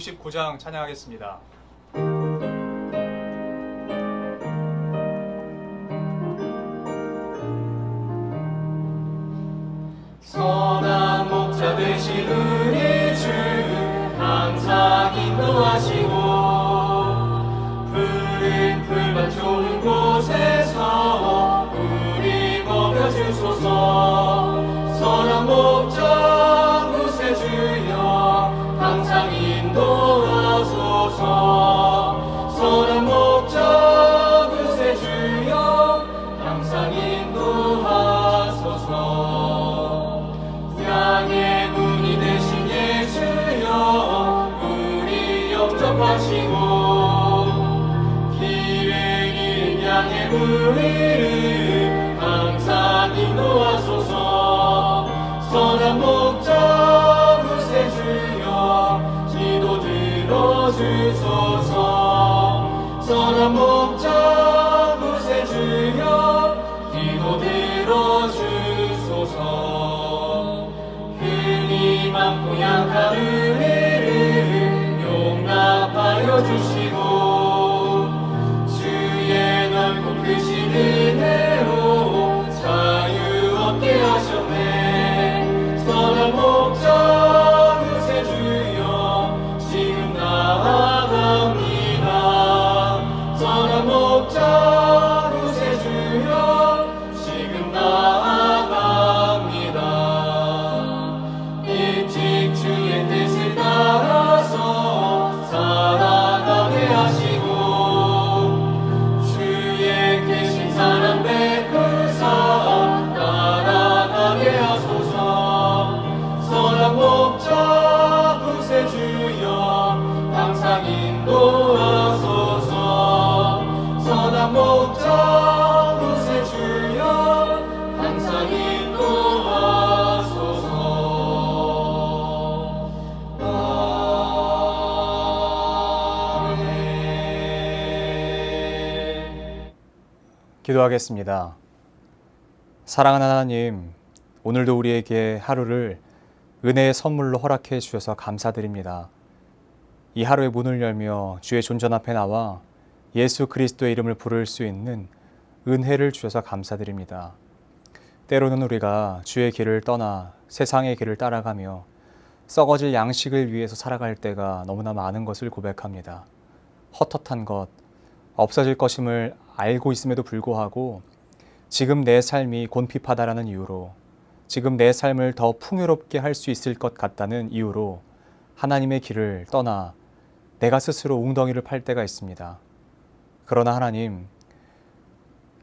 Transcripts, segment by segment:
69장 찬양하겠습니다. 선한 목자 되신 우리 주 항상 인도하시고 푸른 풀밭 좋은 곳에서 우리 먹여주소서. 선한 목자 구세주여 항상 인도하소서. 선한 목자 구세주여 항상 인도하소서. 양의 문이 되신 예수여 우리 영접하시고 길을 잃은 양의 우리를 항상 인도하소서. 선한 목자 구세주여 기도 들어주소서. 선한 목자 구세주여 기도 들어주소서. 흔히 많고 약한 우리를 용납하여 주시고 주의 넓고 크신 은혜로 자유 얻게 하셨네. 선한 목자 구세주여 지금 나아갑니다. 선한 목자 구세주여 지금 나아갑니다. 일찍 주의 뜻을 따라서 살아가게 하시고 주의 계신 사랑 베푸사 따라가게 하소서. 선한 목자 구세주여 항상 인도하소서. 선한 목자 구세주여 항상 인도하소서. 아멘. 기도하겠습니다. 사랑하는 하나님, 오늘도 우리에게 하루를 은혜의 선물로 허락해 주셔서 감사드립니다. 이 하루의 문을 열며 주의 존전 앞에 나와 예수 그리스도의 이름을 부를 수 있는 은혜를 주셔서 감사드립니다. 때로는 우리가 주의 길을 떠나 세상의 길을 따라가며 썩어질 양식을 위해서 살아갈 때가 너무나 많은 것을 고백합니다. 헛헛한 것, 없어질 것임을 알고 있음에도 불구하고 지금 내 삶이 곤핍하다라는 이유로, 지금 내 삶을 더 풍요롭게 할 수 있을 것 같다는 이유로 하나님의 길을 떠나 내가 스스로 웅덩이를 팔 때가 있습니다. 그러나 하나님,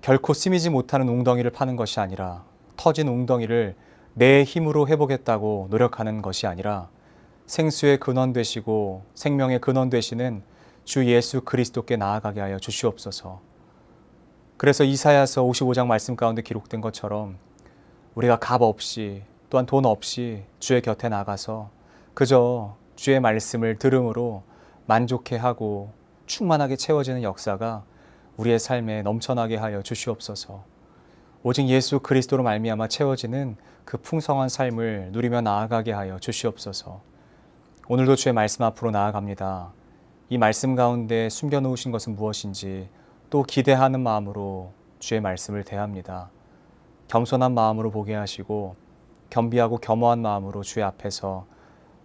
결코 쓰미지 못하는 웅덩이를 파는 것이 아니라 터진 웅덩이를 내 힘으로 회복했다고 노력하는 것이 아니라 생수의 근원 되시고 생명의 근원 되시는 주 예수 그리스도께 나아가게 하여 주시옵소서. 그래서 이사야서 55장 말씀 가운데 기록된 것처럼 우리가 값 없이 또한 돈 없이 주의 곁에 나가서 그저 주의 말씀을 들음으로 만족해하고 충만하게 채워지는 역사가 우리의 삶에 넘쳐나게 하여 주시옵소서. 오직 예수 그리스도로 말미암아 채워지는 그 풍성한 삶을 누리며 나아가게 하여 주시옵소서. 오늘도 주의 말씀 앞으로 나아갑니다. 이 말씀 가운데 숨겨놓으신 것은 무엇인지 또 기대하는 마음으로 주의 말씀을 대합니다. 겸손한 마음으로 보게 하시고 겸비하고 겸허한 마음으로 주의 앞에서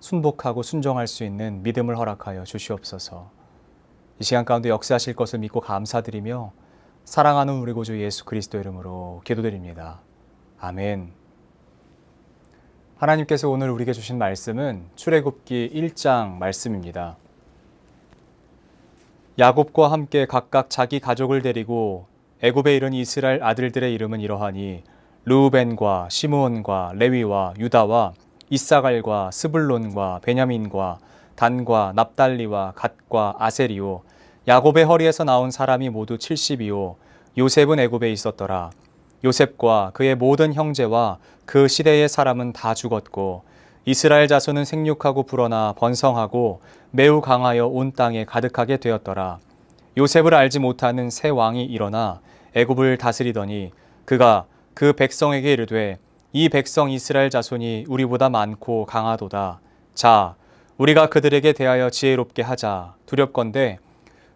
순복하고 순종할 수 있는 믿음을 허락하여 주시옵소서. 이 시간 가운데 역사하실 것을 믿고 감사드리며 사랑하는 우리 구주 예수 그리스도 이름으로 기도드립니다. 아멘. 하나님께서 오늘 우리에게 주신 말씀은 출애굽기 1장 말씀입니다. 야곱과 함께 각각 자기 가족을 데리고 애굽에 이른 이스라엘 아들들의 이름은 이러하니 르우벤과 시므온과 레위와 유다와 이사갈과 스불론과 베냐민과 단과 납달리와 갓과 아세리오. 야곱의 허리에서 나온 사람이 모두 70이요 요셉은 애굽에 있었더라. 요셉과 그의 모든 형제와 그 시대의 사람은 다 죽었고 이스라엘 자손은 생육하고 불어나 번성하고 매우 강하여 온 땅에 가득하게 되었더라. 요셉을 알지 못하는 새 왕이 일어나 애굽을 다스리더니 그가 그 백성에게 이르되 이 백성 이스라엘 자손이 우리보다 많고 강하도다. 자, 우리가 그들에게 대하여 지혜롭게 하자. 두렵건대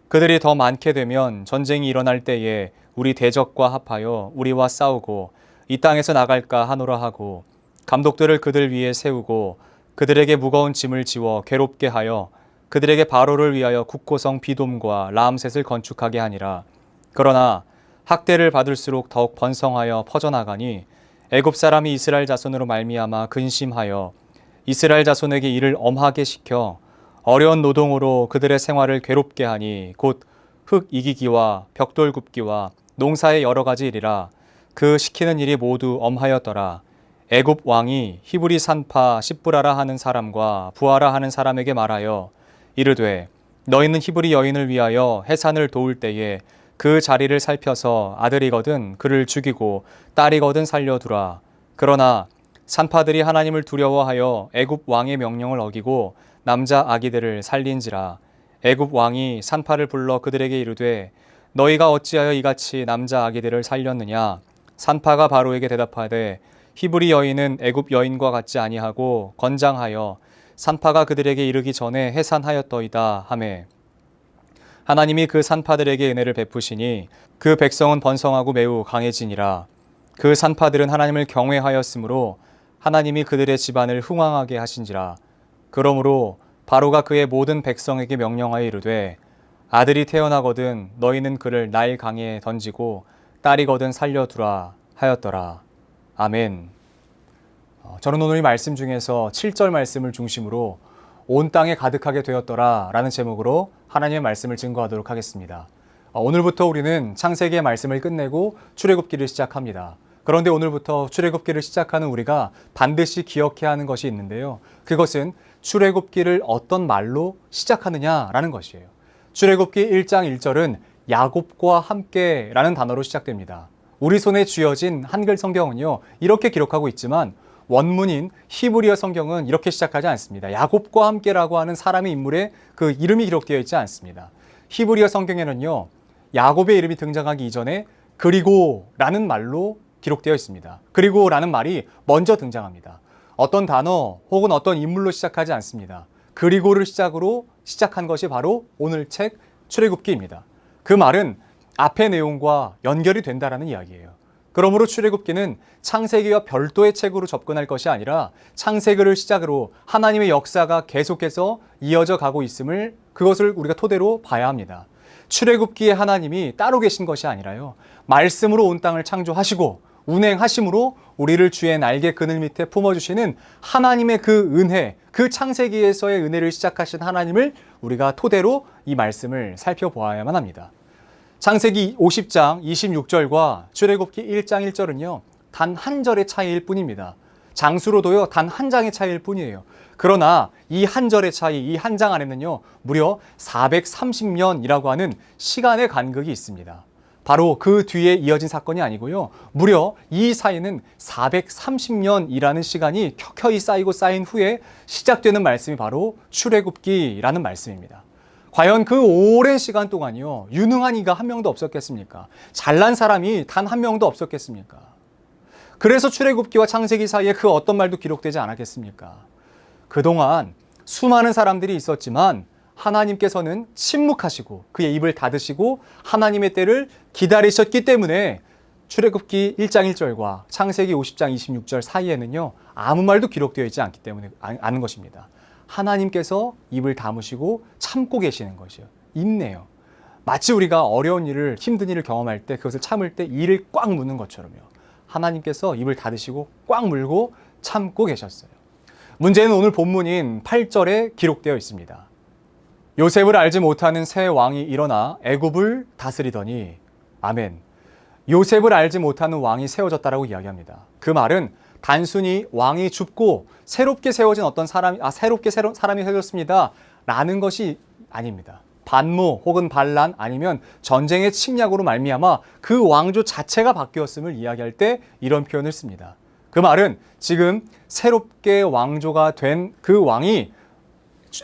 그들이 더 많게 되면 전쟁이 일어날 때에 우리 대적과 합하여 우리와 싸우고 이 땅에서 나갈까 하노라 하고 감독들을 그들 위에 세우고 그들에게 무거운 짐을 지워 괴롭게 하여 그들에게 바로를 위하여 국고성 비돔과 라암셋을 건축하게 하니라. 그러나 학대를 받을수록 더욱 번성하여 퍼져나가니 애굽 사람이 이스라엘 자손으로 말미암아 근심하여 이스라엘 자손에게 이를 엄하게 시켜 어려운 노동으로 그들의 생활을 괴롭게 하니 곧 흙 이기기와 벽돌 굽기와 농사의 여러 가지 일이라. 그 시키는 일이 모두 엄하였더라. 애굽 왕이 히브리 산파 십부라라 하는 사람과 부하라 하는 사람에게 말하여 이르되 너희는 히브리 여인을 위하여 해산을 도울 때에 그 자리를 살펴서 아들이거든 그를 죽이고 딸이거든 살려두라. 그러나 산파들이 하나님을 두려워하여 애굽 왕의 명령을 어기고 남자 아기들을 살린지라. 애굽 왕이 산파를 불러 그들에게 이르되 너희가 어찌하여 이같이 남자 아기들을 살렸느냐. 산파가 바로에게 대답하되 히브리 여인은 애굽 여인과 같지 아니하고 건장하여 산파가 그들에게 이르기 전에 해산하였더이다 하매 하나님이 그 산파들에게 은혜를 베푸시니 그 백성은 번성하고 매우 강해지니라. 그 산파들은 하나님을 경외하였으므로 하나님이 그들의 집안을 흥왕하게 하신지라. 그러므로 바로가 그의 모든 백성에게 명령하여 이르되 아들이 태어나거든 너희는 그를 나일 강에 던지고 딸이거든 살려두라 하였더라. 아멘. 저는 오늘 이 말씀 중에서 7절 말씀을 중심으로 온 땅에 가득하게 되었더라 라는 제목으로 하나님의 말씀을 증거하도록 하겠습니다. 오늘부터 우리는 창세기의 말씀을 끝내고 출애굽기를 시작합니다. 그런데 오늘부터 출애굽기를 시작하는 우리가 반드시 기억해야 하는 것이 있는데요. 그것은 출애굽기를 어떤 말로 시작하느냐라는 것이에요. 출애굽기 1장 1절은 야곱과 함께라는 단어로 시작됩니다. 우리 손에 쥐어진 한글 성경은요, 이렇게 기록하고 있지만 원문인 히브리어 성경은 이렇게 시작하지 않습니다. 야곱과 함께라고 하는 사람의 인물의 그 이름이 기록되어 있지 않습니다. 히브리어 성경에는요, 야곱의 이름이 등장하기 이전에 그리고라는 말로 기록되어 있습니다. 그리고라는 말이 먼저 등장합니다. 어떤 단어 혹은 어떤 인물로 시작하지 않습니다. 그리고를 시작으로 시작한 것이 바로 오늘 책 출애굽기입니다. 그 말은 앞의 내용과 연결이 된다라는 이야기예요. 그러므로 출애굽기는 창세기와 별도의 책으로 접근할 것이 아니라 창세기를 시작으로 하나님의 역사가 계속해서 이어져 가고 있음을 그것을 우리가 토대로 봐야 합니다. 출애굽기에 하나님이 따로 계신 것이 아니라요. 말씀으로 온 땅을 창조하시고 운행하심으로 우리를 주의 날개 그늘 밑에 품어주시는 하나님의 그 은혜, 그 창세기에서의 은혜를 시작하신 하나님을 우리가 토대로 이 말씀을 살펴보아야만 합니다. 창세기 50장 26절과 출애굽기 1장 1절은요. 단 한 절의 차이일 뿐입니다. 장수로도요. 단 한 장의 차이일 뿐이에요. 그러나 이 한 절의 차이, 이 한 장 안에는요. 무려 430년이라고 하는 시간의 간극이 있습니다. 바로 그 뒤에 이어진 사건이 아니고요. 무려 이 사이는 430년이라는 시간이 켜켜이 쌓이고 쌓인 후에 시작되는 말씀이 바로 출애굽기라는 말씀입니다. 과연 그 오랜 시간 동안요. 유능한 이가 한 명도 없었겠습니까? 잘난 사람이 단 한 명도 없었겠습니까? 그래서 출애굽기와 창세기 사이에 그 어떤 말도 기록되지 않았겠습니까? 그동안 수많은 사람들이 있었지만 하나님께서는 침묵하시고 그의 입을 닫으시고 하나님의 때를 기다리셨기 때문에 출애굽기 1장 1절과 창세기 50장 26절 사이에는요. 아무 말도 기록되어 있지 않기 때문에 아는 것입니다. 하나님께서 입을 다무시고 참고 계시는 것이요. 있네요. 마치 우리가 어려운 일을, 힘든 일을 경험할 때 그것을 참을 때 이를 꽉 무는 것처럼요. 하나님께서 입을 닫으시고 꽉 물고 참고 계셨어요. 문제는 오늘 본문인 8절에 기록되어 있습니다. 요셉을 알지 못하는 새 왕이 일어나 애굽을 다스리더니 아멘. 요셉을 알지 못하는 왕이 세워졌다라고 이야기합니다. 그 말은 단순히 왕이 죽고 새롭게 세워진 어떤 사람이 세워졌습니다 라는 것이 아닙니다. 반모 혹은 반란 아니면 전쟁의 침략으로 말미암아 그 왕조 자체가 바뀌었음을 이야기할 때 이런 표현을 씁니다. 그 말은 지금 새롭게 왕조가 된 그 왕이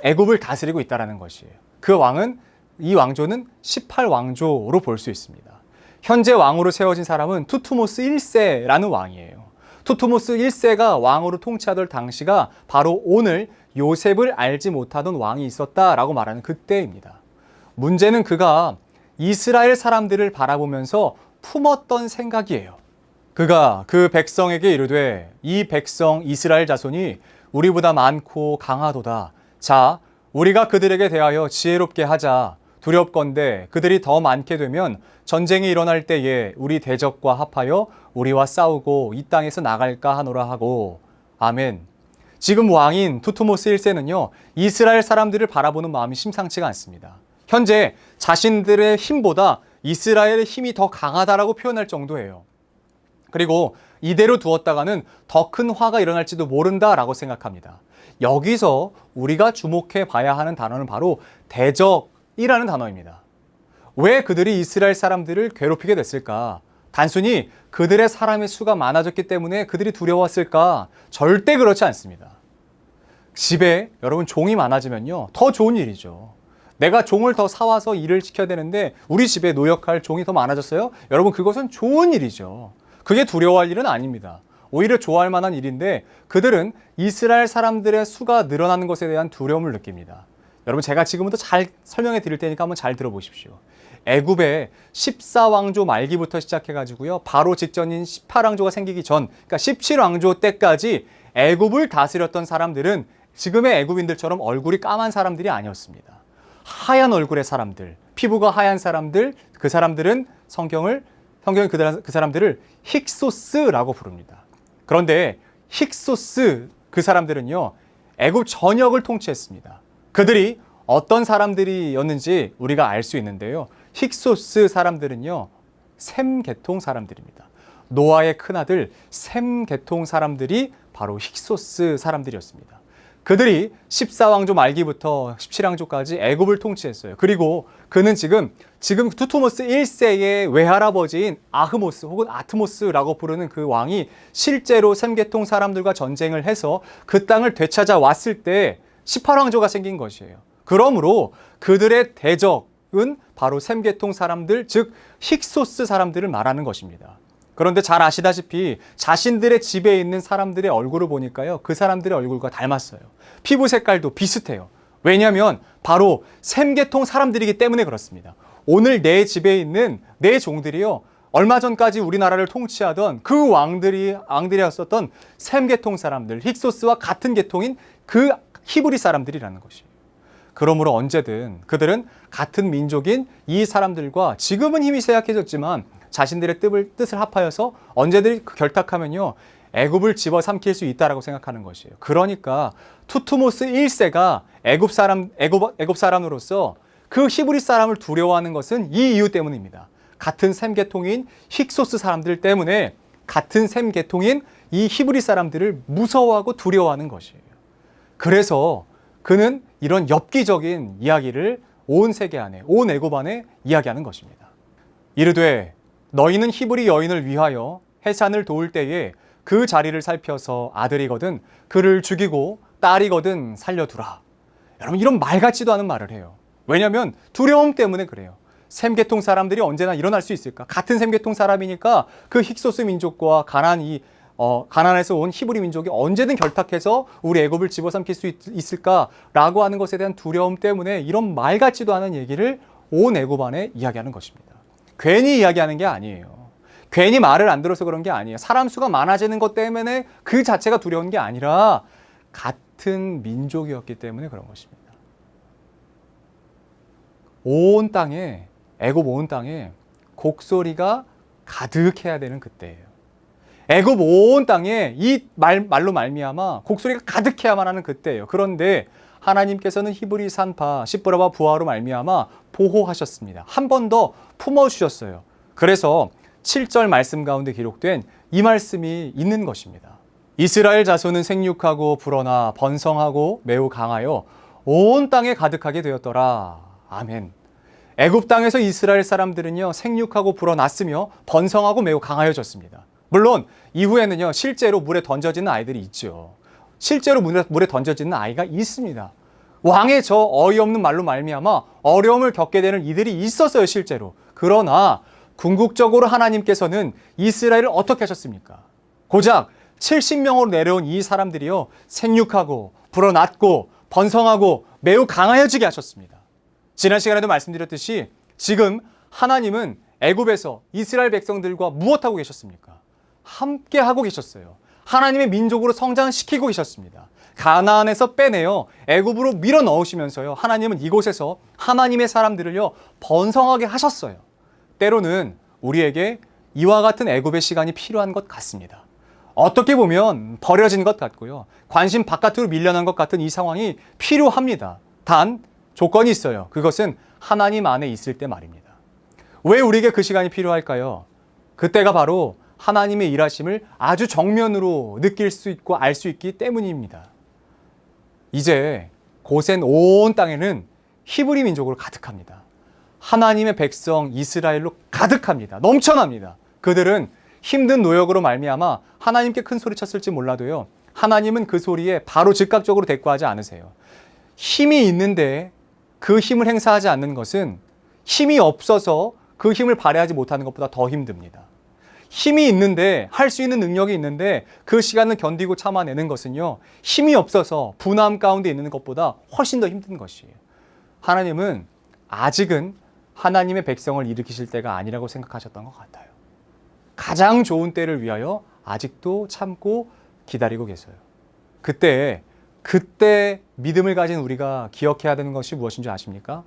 애굽을 다스리고 있다는 것이에요. 이 왕조는 18왕조로 볼 수 있습니다. 현재 왕으로 세워진 사람은 투투모스 1세라는 왕이에요. 투트모스 1세가 왕으로 통치하던 당시가 바로 오늘 요셉을 알지 못하던 왕이 있었다라고 말하는 그때입니다. 문제는 그가 이스라엘 사람들을 바라보면서 품었던 생각이에요. 그가 그 백성에게 이르되 이 백성 이스라엘 자손이 우리보다 많고 강하도다. 자, 우리가 그들에게 대하여 지혜롭게 하자. 두렵건대 그들이 더 많게 되면 전쟁이 일어날 때에 우리 대적과 합하여 우리와 싸우고 이 땅에서 나갈까 하노라 하고. 아멘. 지금 왕인 투트모스 1세는요, 이스라엘 사람들을 바라보는 마음이 심상치가 않습니다. 현재 자신들의 힘보다 이스라엘의 힘이 더 강하다라고 표현할 정도예요. 그리고 이대로 두었다가는 더 큰 화가 일어날지도 모른다라고 생각합니다. 여기서 우리가 주목해 봐야 하는 단어는 바로 대적이라는 단어입니다. 왜 그들이 이스라엘 사람들을 괴롭히게 됐을까? 단순히 그들의 사람의 수가 많아졌기 때문에 그들이 두려웠을까? 절대 그렇지 않습니다. 집에 여러분 종이 많아지면요, 더 좋은 일이죠. 내가 종을 더 사와서 일을 시켜야 되는데 우리 집에 노역할 종이 더 많아졌어요? 여러분, 그것은 좋은 일이죠. 그게 두려워할 일은 아닙니다. 오히려 좋아할 만한 일인데 그들은 이스라엘 사람들의 수가 늘어나는 것에 대한 두려움을 느낍니다. 여러분, 제가 지금부터 잘 설명해 드릴 테니까 한번 잘 들어보십시오. 애굽의 14왕조 말기부터 시작해가지고요, 바로 직전인 18왕조가 생기기 전, 그러니까 17왕조 때까지 애굽을 다스렸던 사람들은 지금의 애굽인들처럼 얼굴이 까만 사람들이 아니었습니다. 하얀 얼굴의 사람들, 피부가 하얀 사람들, 그 사람들은 성경이 그 사람들을 힉소스라고 부릅니다. 그런데 힉소스 그 사람들은요, 애굽 전역을 통치했습니다. 그들이 어떤 사람들이었는지 우리가 알 수 있는데요, 힉소스 사람들은요, 셈 계통 사람들입니다. 노아의 큰아들 셈 계통 사람들이 바로 힉소스 사람들이었습니다. 그들이 14왕조 말기부터 17왕조까지 애굽을 통치했어요. 그리고 그는 지금 투트모스 1세의 외할아버지인 아흐모스 혹은 아트모스라고 부르는 그 왕이 실제로 셈계통 사람들과 전쟁을 해서 그 땅을 되찾아 왔을 때 18왕조가 생긴 것이에요. 그러므로 그들의 대적은 바로 셈계통 사람들, 즉 힉소스 사람들을 말하는 것입니다. 그런데 잘 아시다시피 자신들의 집에 있는 사람들의 얼굴을 보니까요, 그 사람들의 얼굴과 닮았어요. 피부 색깔도 비슷해요. 왜냐하면 바로 셈계통 사람들이기 때문에 그렇습니다. 오늘 내 집에 있는 내 종들이요, 얼마 전까지 우리나라를 통치하던 그 왕들이었었던 셈계통 사람들, 힉소스와 같은 계통인 그 히브리 사람들이라는 것이에요. 그러므로 언제든 그들은 같은 민족인 이 사람들과 지금은 힘이 쇠약해졌지만 자신들의 뜻을 합하여서 언제든 결탁하면요, 애굽을 집어삼킬 수 있다라고 생각하는 것이에요. 그러니까 투트모스 1세가 애굽 사람으로서 그 히브리 사람을 두려워하는 것은 이 이유 때문입니다. 같은 셈 계통인 힉소스 사람들 때문에 같은 셈 계통인 이 히브리 사람들을 무서워하고 두려워하는 것이에요. 그래서 그는 이런 엽기적인 이야기를 온 세계 안에, 온 애굽 안에 이야기하는 것입니다. 이르되 너희는 히브리 여인을 위하여 해산을 도울 때에 그 자리를 살펴서 아들이거든 그를 죽이고 딸이거든 살려두라. 여러분, 이런 말 같지도 않은 말을 해요. 왜냐하면 두려움 때문에 그래요. 셈계통 사람들이 언제나 일어날 수 있을까? 같은 셈계통 사람이니까 그 힉소스 민족과 가나안에서 온 히브리 민족이 언제든 결탁해서 우리 애굽을 집어삼킬 수 있을까라고 하는 것에 대한 두려움 때문에 이런 말 같지도 않은 얘기를 온 애굽 안에 이야기하는 것입니다. 괜히 이야기하는 게 아니에요. 괜히 말을 안 들어서 그런 게 아니에요. 사람 수가 많아지는 것 때문에 그 자체가 두려운 게 아니라 같은 민족이었기 때문에 그런 것입니다. 온 땅에, 애굽 온 땅에 곡소리가 가득해야 되는 그때예요. 애굽 온 땅에 이 말로 말미암아 곡소리가 가득해야만 하는 그때예요. 그런데 하나님께서는 히브리 산파 시브라와 부하로 말미암아 보호하셨습니다. 한 번 더 품어주셨어요. 그래서 7절 말씀 가운데 기록된 이 말씀이 있는 것입니다. 이스라엘 자손은 생육하고 불어나 번성하고 매우 강하여 온 땅에 가득하게 되었더라. 아멘. 애굽 땅에서 이스라엘 사람들은요, 생육하고 불어났으며 번성하고 매우 강하여졌습니다. 물론 이후에는요, 실제로 물에 던져지는 아이들이 있죠. 실제로 물에 던져지는 아이가 있습니다. 왕의 저 어이없는 말로 말미암아 어려움을 겪게 되는 이들이 있었어요, 실제로. 그러나 궁극적으로 하나님께서는 이스라엘을 어떻게 하셨습니까? 고작 70명으로 내려온 이 사람들이요, 생육하고 불어났고 번성하고 매우 강하여지게 하셨습니다. 지난 시간에도 말씀드렸듯이 지금 하나님은 애굽에서 이스라엘 백성들과 무엇하고 계셨습니까? 함께 하고 계셨어요. 하나님의 민족으로 성장시키고 계셨습니다. 가나안에서 빼내어 애굽으로 밀어 넣으시면서요, 하나님은 이곳에서 하나님의 사람들을요 번성하게 하셨어요. 때로는 우리에게 이와 같은 애굽의 시간이 필요한 것 같습니다. 어떻게 보면 버려진 것 같고요, 관심 바깥으로 밀려난 것 같은 이 상황이 필요합니다. 단 조건이 있어요. 그것은 하나님 안에 있을 때 말입니다. 왜 우리에게 그 시간이 필요할까요? 그때가 바로 하나님의 일하심을 아주 정면으로 느낄 수 있고 알 수 있기 때문입니다. 이제 고센 온 땅에는 히브리 민족으로 가득합니다. 하나님의 백성 이스라엘로 가득합니다. 넘쳐납니다. 그들은 힘든 노역으로 말미암아 하나님께 큰 소리 쳤을지 몰라도요, 하나님은 그 소리에 바로 즉각적으로 대꾸하지 않으세요. 힘이 있는데 그 힘을 행사하지 않는 것은 힘이 없어서 그 힘을 발휘하지 못하는 것보다 더 힘듭니다. 힘이 있는데, 할 수 있는 능력이 있는데 그 시간을 견디고 참아내는 것은요, 힘이 없어서 분함 가운데 있는 것보다 훨씬 더 힘든 것이에요. 하나님은 아직은 하나님의 백성을 일으키실 때가 아니라고 생각하셨던 것 같아요. 가장 좋은 때를 위하여 아직도 참고 기다리고 계세요. 그때 믿음을 가진 우리가 기억해야 되는 것이 무엇인 줄 아십니까?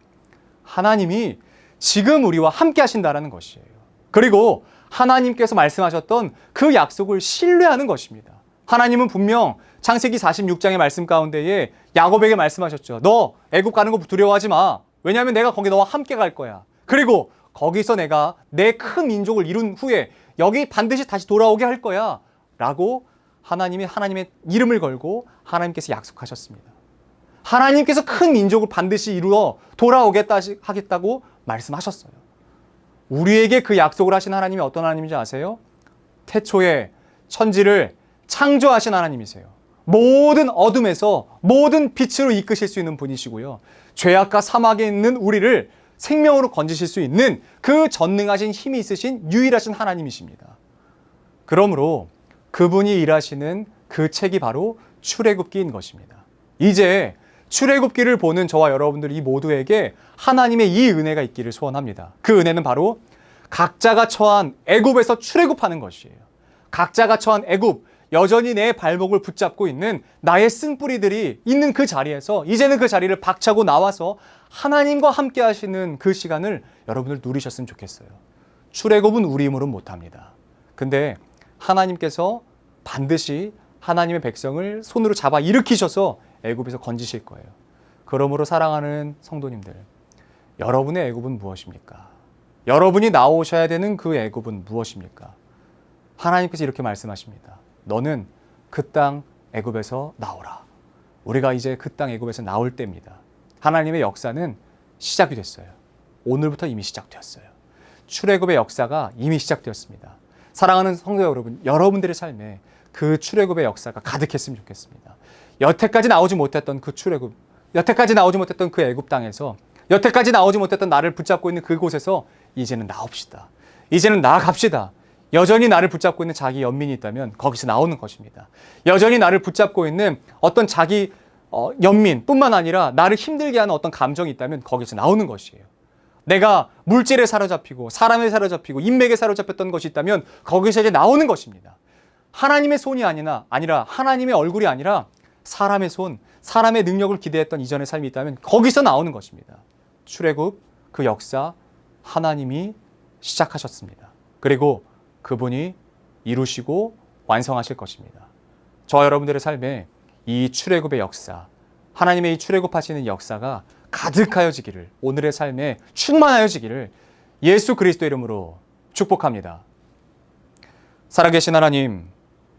하나님이 지금 우리와 함께 하신다라는 것이에요. 그리고 하나님께서 말씀하셨던 그 약속을 신뢰하는 것입니다. 하나님은 분명 창세기 46장의 말씀 가운데에 야곱에게 말씀하셨죠. 너 애굽 가는 거 두려워하지 마. 왜냐하면 내가 거기 너와 함께 갈 거야. 그리고 거기서 내가 내 큰 민족을 이룬 후에 여기 반드시 다시 돌아오게 할 거야 라고 하나님의 이름을 걸고 하나님께서 약속하셨습니다. 하나님께서 큰 민족을 반드시 이루어 하겠다고 말씀하셨어요. 우리에게 그 약속을 하신 하나님이 어떤 하나님인지 아세요? 태초에 천지를 창조하신 하나님이세요. 모든 어둠에서 모든 빛으로 이끄실 수 있는 분이시고요, 죄악과 사막에 있는 우리를 생명으로 건지실 수 있는 그 전능하신 힘이 있으신 유일하신 하나님이십니다. 그러므로 그분이 일하시는 그 책이 바로 출애굽기인 것입니다. 이제 출애굽기를 보는 저와 여러분들 이 모두에게 하나님의 이 은혜가 있기를 소원합니다. 그 은혜는 바로 각자가 처한 애굽에서 출애굽하는 것이에요. 각자가 처한 애굽, 여전히 내 발목을 붙잡고 있는 나의 쓴뿌리들이 있는 그 자리에서 이제는 그 자리를 박차고 나와서 하나님과 함께 하시는 그 시간을 여러분들 누리셨으면 좋겠어요. 출애굽은 우리 힘으로는 못합니다. 근데 하나님께서 반드시 하나님의 백성을 손으로 잡아 일으키셔서 애굽에서 건지실 거예요. 그러므로 사랑하는 성도님들, 여러분의 애굽은 무엇입니까? 여러분이 나오셔야 되는 그 애굽은 무엇입니까? 하나님께서 이렇게 말씀하십니다. 너는 그 땅 애굽에서 나오라. 우리가 이제 그 땅 애굽에서 나올 때입니다. 하나님의 역사는 시작이 됐어요. 오늘부터 이미 시작되었어요. 출애굽의 역사가 이미 시작되었습니다. 사랑하는 성도 여러분, 여러분들의 삶에 그 출애굽의 역사가 가득했으면 좋겠습니다. 여태까지 나오지 못했던 그 출애굽, 여태까지 나오지 못했던 그 애굽 땅에서, 여태까지 나오지 못했던 나를 붙잡고 있는 그곳에서 이제는 나옵시다. 이제는 나아갑시다. 여전히 나를 붙잡고 있는 자기 연민이 있다면 거기서 나오는 것입니다. 여전히 나를 붙잡고 있는 어떤 자기 연민뿐만 아니라 나를 힘들게 하는 어떤 감정이 있다면 거기서 나오는 것이에요. 내가 물질에 사로잡히고 사람에 사로잡히고 인맥에 사로잡혔던 것이 있다면 거기서 이제 나오는 것입니다. 하나님의 손이 아니라 하나님의 얼굴이 아니라 사람의 손, 사람의 능력을 기대했던 이전의 삶이 있다면 거기서 나오는 것입니다. 출애굽, 그 역사 하나님이 시작하셨습니다. 그리고 그분이 이루시고 완성하실 것입니다. 저와 여러분들의 삶에 이 출애굽의 역사, 하나님의 이 출애굽하시는 역사가 가득하여지기를, 오늘의 삶에 충만하여지기를 예수 그리스도의 이름으로 축복합니다. 살아계신 하나님,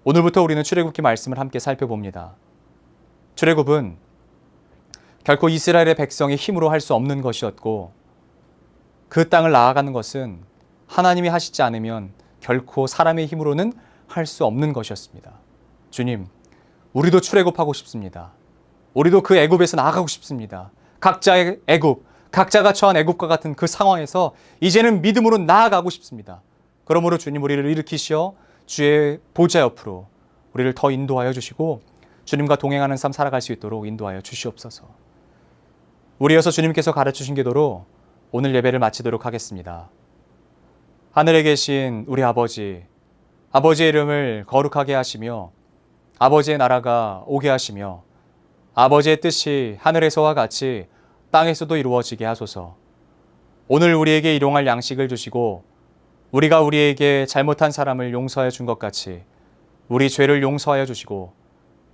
오늘부터 우리는 출애굽기 말씀을 함께 살펴봅니다. 출애굽은 결코 이스라엘의 백성의 힘으로 할 수 없는 것이었고, 그 땅을 나아가는 것은 하나님이 하시지 않으면 결코 사람의 힘으로는 할 수 없는 것이었습니다. 주님, 우리도 출애굽하고 싶습니다. 우리도 그 애굽에서 나아가고 싶습니다. 각자의 애굽, 각자가 처한 애굽과 같은 그 상황에서 이제는 믿음으로 나아가고 싶습니다. 그러므로 주님, 우리를 일으키시어 주의 보좌 옆으로, 우리를 더 인도하여 주시고 주님과 동행하는 삶 살아갈 수 있도록 인도하여 주시옵소서. 우리 이어서 주님께서 가르치신 기도로 오늘 예배를 마치도록 하겠습니다. 하늘에 계신 우리 아버지, 아버지의 이름을 거룩하게 하시며 아버지의 나라가 오게 하시며 아버지의 뜻이 하늘에서와 같이 땅에서도 이루어지게 하소서. 오늘 우리에게 일용할 양식을 주시고 우리가 우리에게 잘못한 사람을 용서하여 준 것 같이 우리 죄를 용서하여 주시고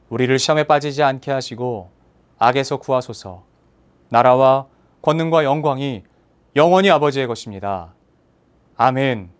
우리를 시험에 빠지지 않게 하시고 악에서 구하소서. 나라와 권능과 영광이 영원히 아버지의 것입니다. 아멘.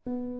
주